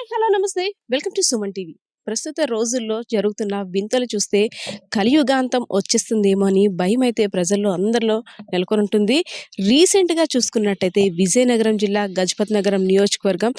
Hi hello నమస్తే welcome to Suman TV. ప్రస్తుత రోజుల్లో జరుగుతున్న వింతలు చూస్తే కలియుగాంతం వచ్చేస్తుందేమో అని భయం అయితే ప్రజల్లో అందరిలో నెలకొని ఉంటుంది. రీసెంట్గా చూసుకున్నట్టయితే విజయనగరం జిల్లా గజపతి నగరం నియోజకవర్గం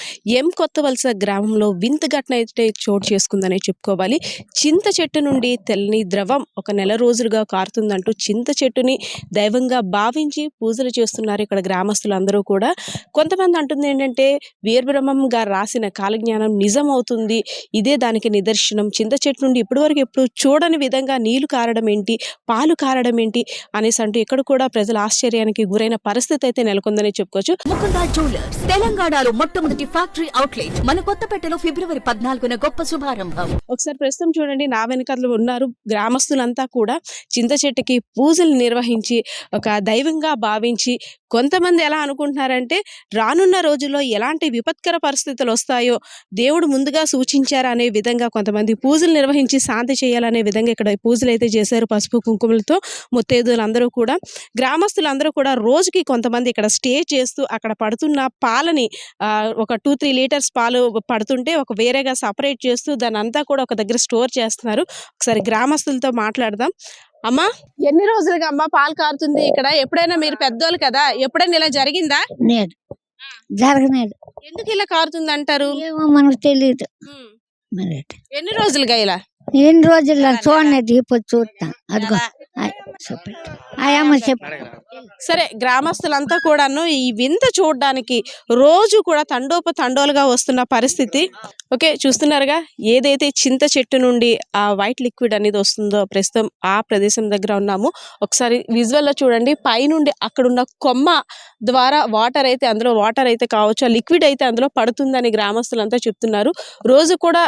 కొత్త వలస గ్రామంలో వింత ఘటన అయితే చోటు చేసుకుందనే చెప్పుకోవాలి. చింత చెట్టు నుండి తెల్లని ద్రవం ఒక నెల రోజులుగా కారుతుందంటూ చింత చెట్టుని దైవంగా భావించి పూజలు చేస్తున్నారు ఇక్కడ గ్రామస్తులందరూ కూడా. కొంతమంది అంటుంది ఏంటంటే వీరబ్రహ్మం గారు రాసిన కాలజ్ఞానం నిజం అవుతుంది, ఇదే దానికి నిదర్శనం. చింత చెట్టు నుండి ఇప్పటివరకు ఎప్పుడు చూడని విధంగా నీళ్లు కారడం ఏంటి, పాలు కారడం ఏంటి అనేసి అంటూ ఇక్కడ కూడా ప్రజల ఆశ్చర్యానికి గురైన పరిస్థితి అయితే నెలకొందని చెప్పుకోవచ్చు. ముకుంద జ్యువెలర్స్ తెలంగాణలో మొట్టమొదటి ఫ్యాక్టరీ అవుట్లెట్ మన కొత్తపేటలో ఫిబ్రవరి 14న గొప్ప శుభారంభం. ఒకసారి ప్రస్తుతం చూడండి, నా వెనకాల ఉన్నారు గ్రామస్తులంతా కూడా చింత చెట్టుకి పూజలు నిర్వహించి ఒక దైవంగా భావించి, కొంతమంది ఎలా అనుకుంటున్నారంటే రానున్న రోజుల్లో ఎలాంటి విపత్కర పరిస్థితులు వస్తాయో దేవుడు ముందుగా సూచించారు అనే విధంగా కొంతమంది పూజలు నిర్వహించి శాంతి చేయాలనే విధంగా ఇక్కడ పూజలు అయితే చేశారు. పసుపు కుంకుమలతో ముత్తైదులందరూ కూడా, గ్రామస్తులందరూ కూడా రోజుకి కొంతమంది ఇక్కడ స్టే చేస్తూ అక్కడ పడుతున్న పాలని ఒక 2-3 లీటర్స్ పాలు పడుతుంటే ఒక వేరేగా సపరేట్ చేస్తూ దాన్ని అంతా కూడా ఒక దగ్గర స్టోర్ చేస్తున్నారు. ఒకసారి గ్రామస్తులతో మాట్లాడదాం. అమ్మా, ఎన్ని రోజులుగా అమ్మా పాలు కారుతుంది ఇక్కడ? ఎప్పుడైనా మీరు పెద్దోళ్ళు కదా, ఎప్పుడైనా ఇలా జరిగిందా? లేదు, జరగలేదు. ఎందుకు ఇలా కారుతుంది అంటారు? ఏమో మనకు తెలియదు. మరి ఎన్ని రోజులుగా ఇలా? ఎన్ని రోజుల్లో చూడలేదు, ఇప్పుడు చూస్తాం. అదిగో అయ్యమ్మ చెప్పు. సరే, గ్రామస్తులంతా కూడాను ఈ వింత చూడడానికి రోజు కూడా తండోలుగా వస్తున్న పరిస్థితి. ఓకే, చూస్తున్నారుగా ఏదైతే చింత చెట్టు నుండి ఆ వైట్ లిక్విడ్ అనేది వస్తుందో ప్రస్తుతం ఆ ప్రదేశం దగ్గర ఉన్నాము. ఒకసారి విజువల్లో చూడండి, పైనుండి అక్కడున్న కొమ్మ ద్వారా వాటర్ అయితే కావచ్చు, ఆ లిక్విడ్ అయితే అందులో పడుతుందని గ్రామస్తులంతా చెప్తున్నారు. రోజు కూడా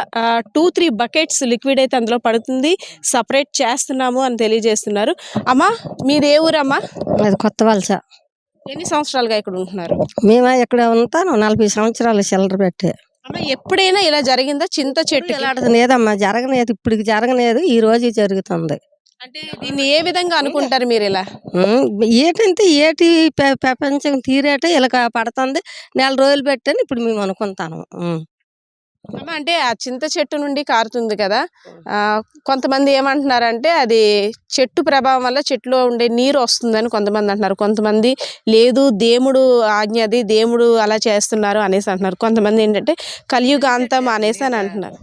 2-3 బకెట్స్ లిక్విడ్ అయితే అందులో పడుతుంది, సపరేట్ చేస్తున్నాము అని తెలియజేస్తున్నారు. అమ్మా, మీది ఏ ఊరమ్మా? అది కొత్త వలస. ఎన్ని సంవత్సరాలుగా ఇక్కడ ఉంటున్నారు? మేము ఇక్కడ ఉంటాను 40 సంవత్సరాలు చిల్లర పెట్టి. అమ్మ, ఎప్పుడైనా ఇలా జరిగిందా? చింత చెట్టు లేదమ్మా, జరగలేదు. ఇప్పుడు జరగలేదు, ఈ రోజు జరుగుతుంది. అంటే దీన్ని ఏ విధంగా అనుకుంటారు మీరు? ఇలా ఏటంటే ఏటి ప్రపంచం తీరేట ఇలా పడుతుంది, నెల రోజులు పెట్టని ఇప్పుడు మేము అనుకుంటాను. అమ్మ, అంటే ఆ చింత చెట్టు నుండి కారుతుంది కదా, కొంతమంది ఏమంటున్నారంటే అది చెట్టు ప్రభావం వల్ల చెట్టులో ఉండే నీరు వస్తుందని కొంతమంది అంటున్నారు. కొంతమంది లేదు, దేవుడు ఆజ్ఞ, అది దేవుడు అలా చేస్తున్నారు అనేసి అంటున్నారు. కొంతమంది ఏంటంటే కలియుగాంతం అనేసి అని అంటున్నారు.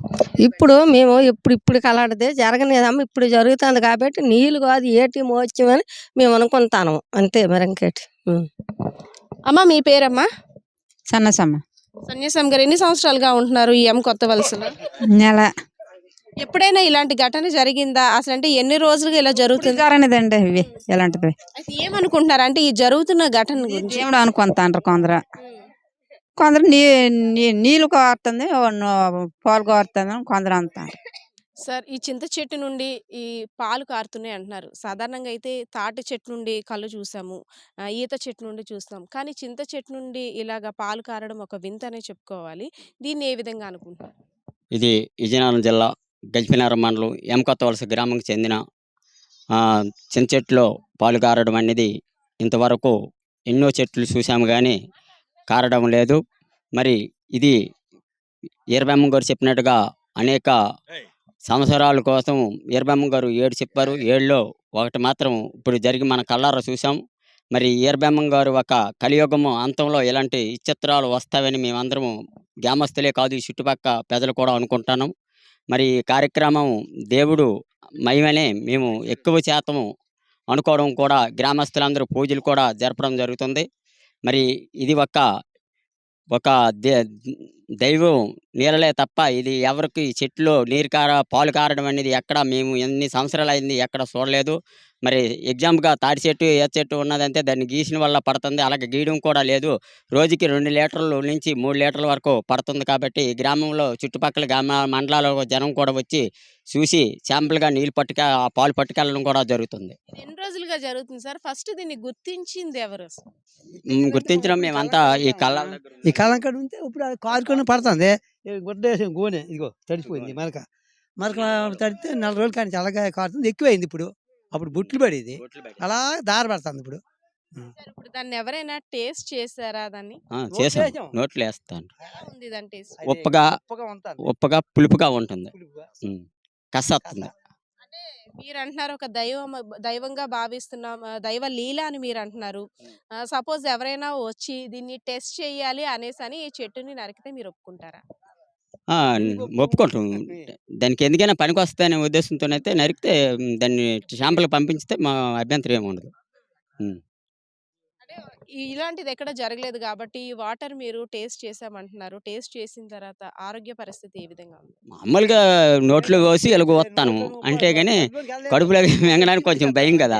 ఇప్పుడు మేము ఇప్పుడు కలాడితే జరగలేదమ్మా, ఇప్పుడు జరుగుతుంది కాబట్టి నీళ్ళు కాదు ఏటి మోచ్యమని మేము అనుకుంటాను, అంతే. మరి ఇంకేటి. అమ్మ, మీ పేరమ్మా? సన్నసమ్మ. సన్యాసం గారు, ఎన్ని సంవత్సరాలుగా ఉంటున్నారు ఈ కొత్త వలసలో? నెల. ఎప్పుడైనా ఇలాంటి ఘటన జరిగిందా అసలు? అంటే ఎన్ని రోజులుగా ఇలా జరుగుతుంది? కారణిదండి ఇవి ఎలాంటిది. అయితే ఏమనుకుంటున్నారు అంటే ఈ జరుగుతున్న ఘటన గురించి? దేవుడు అనుకుంటాండ్రు కొందరు నీళ్ళు కోరుతుంది, పాలు కోరుతుంది కొందరు అంటారు. సార్, ఈ చింత చెట్టు నుండి ఈ పాలు కారుతున్నాయి అంటున్నారు. సాధారణంగా అయితే తాటి చెట్టు నుండి కళ్ళు చూసాము, ఈత చెట్టు నుండి చూస్తాం, కానీ చింత చెట్టు నుండి ఇలాగ పాలు కారడం ఒక వింత అనే చెప్పుకోవాలి. దీన్ని ఏ విధంగా అనుకుంటున్నారు? ఇది విజయనగరం జిల్లా గజపతినగరం మండలం కొత్త వలస గ్రామంకి చెందిన చింత చెట్టులో పాలు కారడం అనేది ఇంతవరకు ఎన్నో చెట్లు చూసాము కానీ కారడం లేదు. మరి ఇది వీరబ్రహ్మం గారు చెప్పినట్టుగా అనేక సంవత్సరాల కోసం వీరబ్రహ్మం గారు 7 చెప్పారు. 7లో ఒకటి మాత్రం ఇప్పుడు జరిగి మన కళ్ళారా చూసాం. మరి వీరబ్రహ్మం గారు ఒక కలియుగము అంతంలో ఇలాంటి విచిత్రాలు వస్తాయని మేమందరము గ్రామస్తులే కాదు, ఈ చుట్టుపక్కల ప్రజలు కూడా అనుకుంటున్నాం. మరి ఈ కార్యక్రమం దేవుడు మహిమనే మేము ఎక్కువ శాతము అనుకోవడం కూడా, గ్రామస్తులందరూ పూజలు కూడా జరపడం జరుగుతుంది. మరి ఇది ఒక దైవం నీళ్ళలే తప్ప ఇది ఎవరికి చెట్లో పాలు కారడం అనేది ఎక్కడ మేము ఎన్ని సంవత్సరాలు అయింది ఎక్కడ చూడలేదు. మరి ఎగ్జాంపుల్గా తాటి చెట్టు ఏ చెట్టు ఉన్నదంటే దాన్ని గీసిన వల్ల పడుతుంది, అలాగే గీయడం కూడా లేదు. రోజుకి 2 లీటర్ల నుంచి 3 లీటర్ల వరకు పడుతుంది. కాబట్టి ఈ గ్రామంలో చుట్టుపక్కల మండలాల జనం కూడా వచ్చి చూసి శాంపుల్గా నీళ్ళు పాలు పట్టుకెళ్ళడం కూడా జరుగుతుంది. ఎన్ని రోజులుగా జరుగుతుంది సార్? ఫస్ట్ దీన్ని గుర్తించింది ఎవరు? గుర్తించడం మేమంతా ఈ కళ్ళం కాడ ఉంటే ఇప్పుడు కారుకొని పడుతుంది. గుడ్డేసి గోనె ఇదిగో తడిచిపోయింది, మరక తడితే 4 రోజులు కానీ అలాగే కారుతుంది. ఎక్కువైంది ఇప్పుడు. అప్పుడు బుట్లు పడేది, అలా దారి పడుతుంది. ఇప్పుడు సార్ ఇప్పుడు దాన్ని ఎవరైనా టేస్ట్ చేశారా దాన్ని? చేసాం, చేసాం. నోట్లో వేస్తాను. ఎలా ఉంది దాని టేస్ట్? అది ఉప్పగా ఉప్పగా ఉంటుంది. ఉప్పగా పులుపుగా ఉంటుంది. పులుపుగా. కస వస్తుంది. అంటే మీరు అంటున్నారు ఒక దైవంగా భావిస్తున్నాం, దైవ లీల అని మీరు అంటున్నారు. సపోజ్ ఎవరైనా వచ్చి దీన్ని టెస్ట్ చేయాలి అనేసని ఈ చెట్టుని నరికితే మీరు ఒప్పుకుంటారా? ఆ, ఒప్పుకుంటాం. దానికి ఎందుకైనా పనికి వస్తాయనే ఉద్దేశంతోనైతే నరికితే దాన్ని శాంపుల్ పంపించితే మా అభ్యంతరం ఏమి ఉండదు. అంటే ఇలాంటిది ఎక్కడ జరగలేదు కాబట్టి ఈ వాటర్ మీరు టేస్ట్ చేసామంటున్నారు. టేస్ట్ చేసిన తర్వాత ఆరోగ్య పరిస్థితి ఏ విధంగా ఉంది? మామూలుగా నోట్లో కోసి ఇలాగ వస్తాను అంటే కానీ కడుపులో మింగడానికి కొంచెం భయం కదా.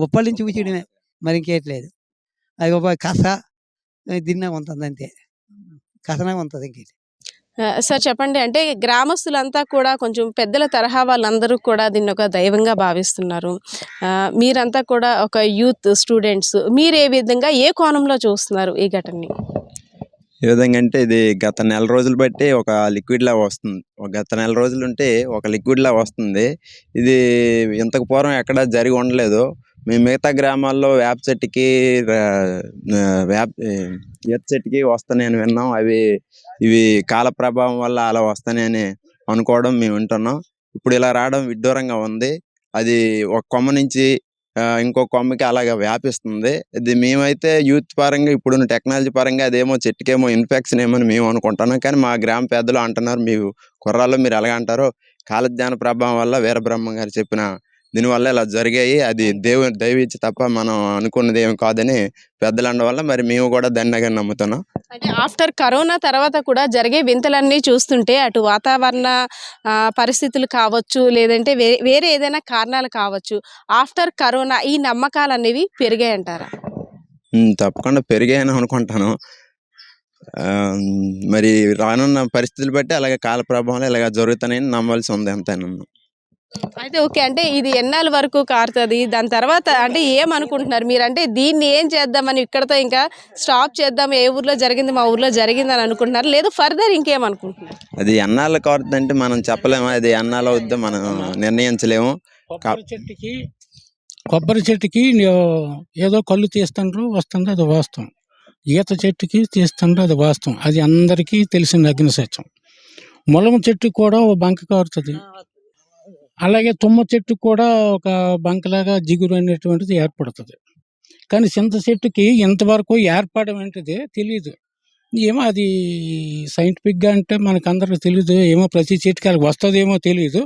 ఉప్పల నుంచి ఊచేయడమే, మరి ఇంకేట్లేదు. అది ఒక కస తిన్నా ఉంటుంది అంతే, కసనా ఉంటుంది ఇంకేటి. సార్ చెప్పండి, అంటే గ్రామస్తులంతా కూడా కొంచెం పెద్దల తరహా వాళ్ళందరూ కూడా దీన్ని ఒక దైవంగా భావిస్తున్నారు. మీరంతా కూడా ఒక యూత్ స్టూడెంట్స్, మీరు ఏ విధంగా ఏ కోణంలో చూస్తున్నారు ఈ ఘటనని? ఏ విధంగా అంటే ఇది గత నెల రోజులు బట్టి ఒక లిక్విడ్ లా వస్తుంది. గత నెల రోజులు ఉంటే ఒక లిక్విడ్ లా వస్తుంది. ఇది ఇంతకు పూర్వం ఎక్కడ జరిగి ఉండలేదు. మేము మిగతా గ్రామాల్లో వేప చెట్టుకి ఈత చెట్టుకి వస్తాయని విన్నాం. ఇవి కాల ప్రభావం వల్ల అలా వస్తాయని అనుకోవడం మేము వింటున్నాం. ఇప్పుడు ఇలా రావడం విడ్డూరంగా ఉంది. అది ఒక కొమ్మ నుంచి ఇంకో కొమ్మకి అలాగా వ్యాపిస్తుంది. ఇది మేమైతే యూత్ పరంగా ఇప్పుడున్న టెక్నాలజీ పరంగా అదేమో చెట్టుకేమో ఇన్ఫెక్షన్ ఏమని మేము అనుకుంటున్నాం. కానీ మా గ్రామ పెద్దలు అంటున్నారు, మీరు కుర్రాళ్ళు మీరు ఎలాగ అంటారో కాలజ్ఞాన ప్రభావం వల్ల వీరబ్రహ్మం గారు చెప్పిన దీనివల్ల ఇలా జరిగాయి. అది దైవిచ్చి తప్ప మనం అనుకున్నది ఏమి కాదని పెద్దలు అనడం వల్ల మరి మేము కూడా దండగా నమ్ముతున్నాం. అంటే ఆఫ్టర్ కరోనా తర్వాత కూడా జరిగే వింతలన్నీ చూస్తుంటే అటు వాతావరణ పరిస్థితులు కావచ్చు, లేదంటే వేరే ఏదైనా కారణాలు కావచ్చు, ఆఫ్టర్ కరోనా ఈ నమ్మకాలు అనేవి పెరిగాయి అంటారా? తప్పకుండా పెరిగాయని అనుకుంటాను. మరి రానున్న పరిస్థితులు బట్టి అలాగే కాల ప్రభావం ఇలాగ జరుగుతాయని నమ్మాల్సి ఉంది ఎంతైనా. అయితే ఓకే, అంటే ఇది ఎన్నాళ్ళ వరకు కారుతుంది, దాని తర్వాత అంటే ఏమనుకుంటున్నారు మీరు? అంటే దీన్ని ఏం చేద్దామని ఇక్కడతో ఇంకా స్టాప్ చేద్దాం, ఏ ఊర్లో జరిగింది మా ఊర్లో జరిగింది అని అనుకుంటున్నారు, లేదు ఫర్దర్ ఇంకేమనుకుంటున్నారు? అది ఎన్నాళ్ళు కారుతుందంటే మనం చెప్పలేము. అది ఎన్నాళ్ళు అవుద్దో మనం నిర్ణయించలేము. కొబ్బరి చెట్టుకి ఏదో కళ్ళు తీస్తుండ్రు వస్తుంది, అది వాస్తవం. ఈత చెట్టుకి తీస్తుండ్రు, అది వాస్తవం. అది అందరికీ తెలిసిన అగ్ని సత్యం. ములమ చెట్టు కూడా ఓ బంక కారుతుంది. అలాగే తుమ్మ చెట్టు కూడా ఒక బంకలాగా జిగురు అనేటువంటిది ఏర్పడుతుంది. కానీ చింత చెట్టుకి ఇంతవరకు ఏర్పడడం ఏంటిది తెలియదు. ఏమో అది సైంటిఫిక్గా అంటే మనకు అందరికి తెలియదు. ఏమో ప్రతి చెట్టుకి అది వస్తుందేమో తెలియదు.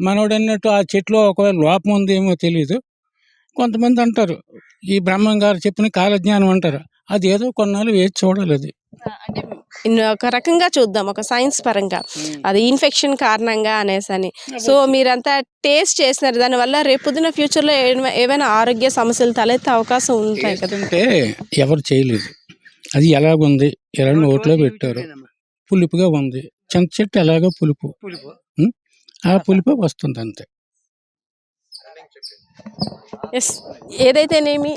మనోడు అన్నట్టు ఆ చెట్టులో ఒకవేళ లోపం ఉందేమో తెలియదు. కొంతమంది అంటారు ఈ బ్రహ్మం గారు చెప్పిన కాలజ్ఞానం అంటారు. అది ఏదో కొన్నాళ్ళు వేచి చూడాలి. అది అంటే ఒక రకంగా చూద్దాం, ఒక సైన్స్ పరంగా అది ఇన్ఫెక్షన్ కారణంగా అనేసని. సో మీరంతా టేస్ట్ చేసినారు, దానివల్ల రేపు పొద్దున ఫ్యూచర్లో ఏమైనా ఆరోగ్య సమస్యలు తలెత్తే అవకాశం ఉంటాయి కదా? అంటే ఎవరు చేయలేదు. అది ఎలాగుంది, ఎలా నోట్లో పెట్టారు, పులుపుగా ఉంది. చింత చెట్టు ఎలాగో పులుపు, ఆ పులుపు వస్తుంది అంతే. ఎస్, ఏదైతేనేమి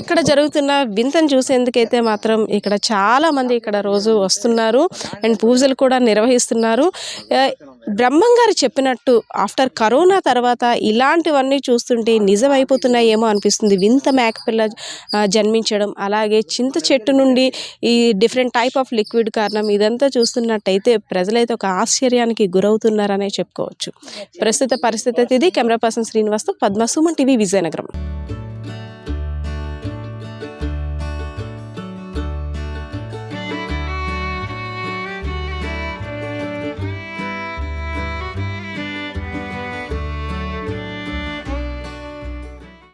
ఇక్కడ జరుగుతున్న వింతను చూసేందుకైతే మాత్రం ఇక్కడ చాలామంది ఇక్కడ రోజు వస్తున్నారు అండ్ పూజలు కూడా నిర్వహిస్తున్నారు. బ్రహ్మం గారు చెప్పినట్టు ఆఫ్టర్ కరోనా తర్వాత ఇలాంటివన్నీ చూస్తుంటే నిజమైపోతున్నాయేమో అనిపిస్తుంది. వింత మేకపిల్ల జన్మించడం, అలాగే చింత చెట్టు నుండి ఈ డిఫరెంట్ టైప్ ఆఫ్ లిక్విడ్ కారణం, ఇదంతా చూస్తున్నట్టయితే ప్రజలైతే ఒక ఆశ్చర్యానికి గురవుతున్నారనే చెప్పుకోవచ్చు. ప్రస్తుత పరిస్థితి ఇది. కెమెరా పర్సన్ శ్రీనివాస్తో పద్మ, సుమన్ టీవీ, విజయనగరం.